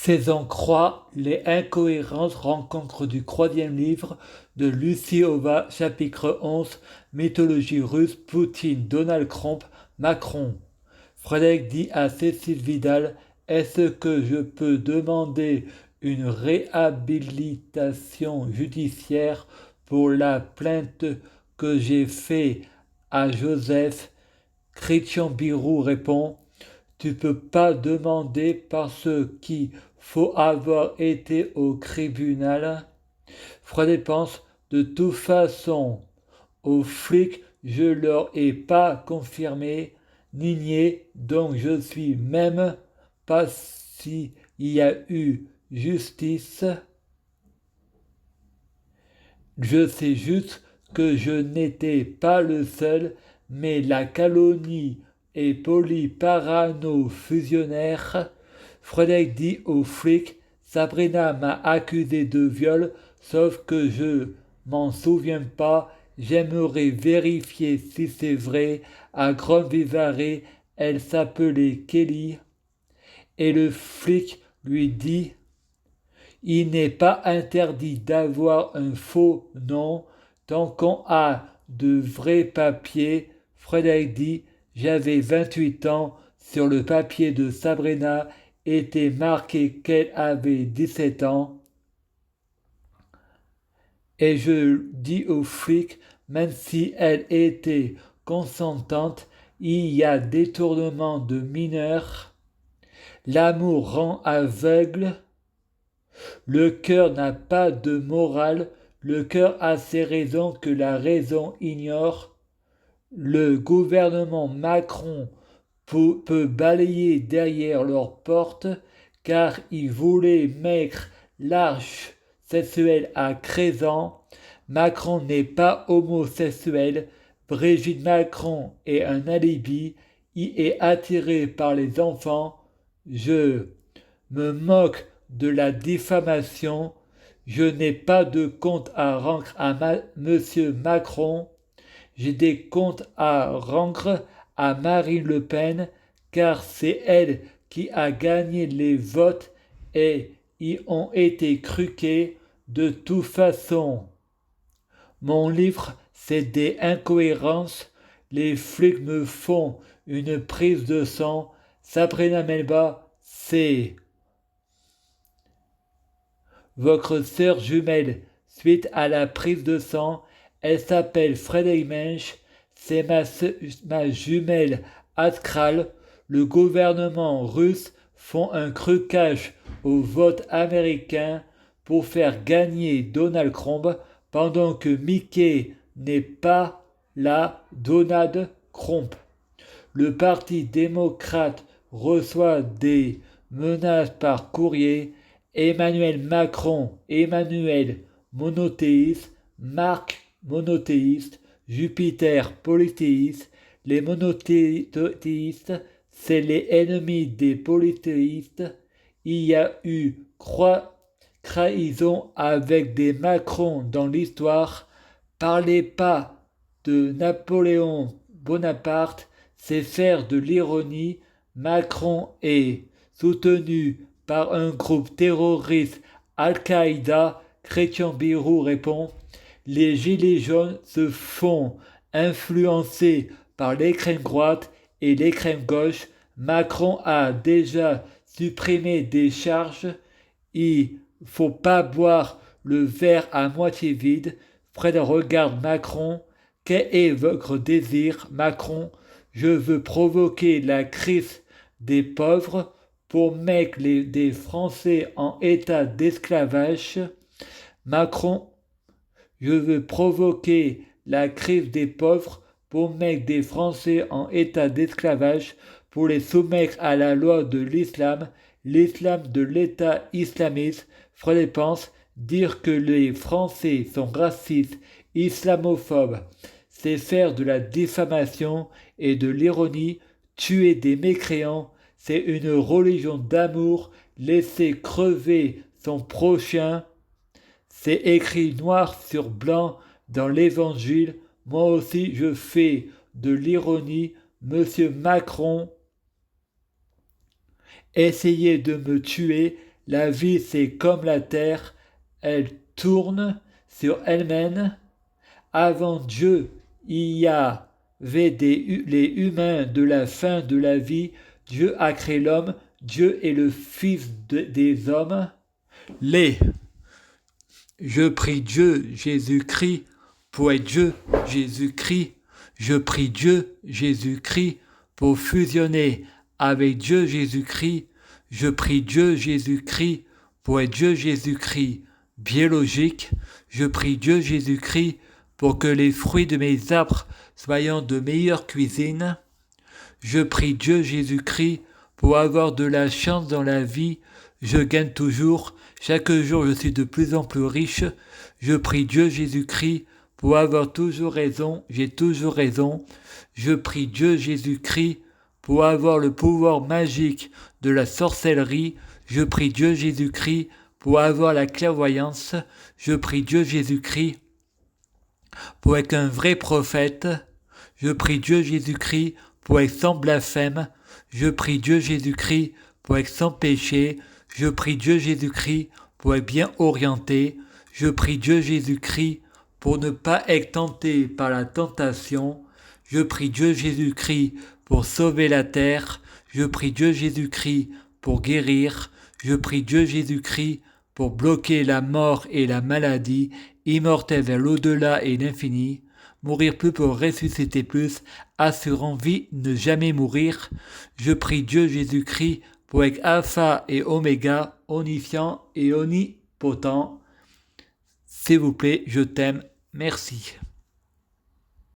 Saison Croix, les incohérences rencontres du troisième livre de Luciova, chapitre 11, mythologie russe, Poutine, Donald Trump, Macron. Frédéric dit à Cécile Vidal, est-ce que je peux demander une réhabilitation judiciaire pour la plainte que j'ai faite à Joseph? Christian Birou répond, tu peux pas demander parce qu'il faut avoir été au tribunal. Fred pense, de toute façon, aux flics, je leur ai pas confirmé, ni nié, donc je suis même pas s'il y a eu justice. Je sais juste que je n'étais pas le seul, mais la calomnie est polyparano-fusionnaire. Frédéric dit aux flics, Sabrina m'a accusé de viol, sauf que je m'en souviens pas. J'aimerais vérifier si c'est vrai. À Grand-Vivarais, elle s'appelait Kelly. Et le flic lui dit, il n'est pas interdit d'avoir un faux nom tant qu'on a de vrais papiers. Frédéric dit, j'avais 28 ans, sur le papier de Sabrina était marqué qu'elle avait 17 ans. Et je dis aux flics, même si elle était consentante, il y a détournement de mineurs. L'amour rend aveugle. Le cœur n'a pas de morale, le cœur a ses raisons que la raison ignore. Le gouvernement Macron peut balayer derrière leurs portes car il voulait mettre l'arche sexuelle à 13 ans. Macron n'est pas homosexuel. Brigitte Macron est un alibi. Il est attiré par les enfants. Je me moque de la diffamation. Je n'ai pas de compte à rendre à Monsieur Macron. J'ai des comptes à rendre à Marine Le Pen, car c'est elle qui a gagné les votes et y ont été truqués. De toute façon, mon livre, c'est des incohérences. Les flics me font une prise de sang. Sabrina Melba, c'est votre sœur jumelle. Suite à la prise de sang, elle s'appelle Frédéric Mensch. C'est ma jumelle astrale. Le gouvernement russe font un trucage au vote américain pour faire gagner Donald Trump pendant que Mickey n'est pas là, Donald Trump. Le Parti démocrate reçoit des menaces par courrier. Emmanuel Macron, Emmanuel monothéiste, Marc monothéiste, Jupiter polythéiste. Les monothéistes, c'est les ennemis des polythéistes. Il y a eu trahison avec des Macron dans l'histoire. Parlez pas de Napoléon Bonaparte, c'est faire de l'ironie. Macron est soutenu par un groupe terroriste Al-Qaïda. Chrétien Birou répond, les gilets jaunes se font influencer par l'extrême droite et l'extrême gauche. Macron a déjà supprimé des charges. Il faut pas boire le verre à moitié vide. Fred regarde Macron. Quel est votre désir, Macron? Je veux provoquer la crise des pauvres pour mettre des Français en état d'esclavage. Macron, je veux provoquer la crise des pauvres pour mettre des Français en état d'esclavage, pour les soumettre à la loi de l'islam, l'islam de l'État islamiste. Fred pense, dire que les Français sont racistes, islamophobes, c'est faire de la diffamation et de l'ironie. Tuer des mécréants, c'est une religion d'amour. Laisser crever son prochain, c'est écrit noir sur blanc dans l'Évangile. Moi aussi je fais de l'ironie. Monsieur Macron essayait de me tuer. La vie, c'est comme la terre, elle tourne sur elle-même. Avant Dieu, il y avait les humains de la fin de la vie. Dieu a créé l'homme. Dieu est le fils des hommes. Je prie Dieu, Jésus-Christ, pour être Dieu, Jésus-Christ. Je prie Dieu, Jésus-Christ, pour fusionner avec Dieu, Jésus-Christ. Je prie Dieu, Jésus-Christ, pour être Dieu, Jésus-Christ, biologique. Je prie Dieu, Jésus-Christ, pour que les fruits de mes arbres soient de meilleure cuisine. Je prie Dieu, Jésus-Christ, pour avoir de la chance dans la vie. Je gagne toujours. Chaque jour, je suis de plus en plus riche. Je prie Dieu, Jésus-Christ, pour avoir toujours raison. J'ai toujours raison. Je prie Dieu, Jésus-Christ, pour avoir le pouvoir magique de la sorcellerie. Je prie Dieu, Jésus-Christ, pour avoir la clairvoyance. Je prie Dieu, Jésus-Christ, pour être un vrai prophète. Je prie Dieu, Jésus-Christ, pour être sans blasphème. Je prie Dieu, Jésus-Christ, pour être sans péché. Je prie Dieu, Jésus-Christ, pour être bien orienté. Je prie Dieu, Jésus-Christ, pour ne pas être tenté par la tentation. Je prie Dieu, Jésus-Christ, pour sauver la terre. Je prie Dieu, Jésus-Christ, pour guérir. Je prie Dieu, Jésus-Christ, pour bloquer la mort et la maladie, immortel vers l'au-delà et l'infini. Mourir plus pour ressusciter plus, assurant vie, ne jamais mourir. Je prie Dieu, Jésus-Christ, pour être alpha et oméga, omniscient et omnipotent. S'il vous plaît, je t'aime. Merci.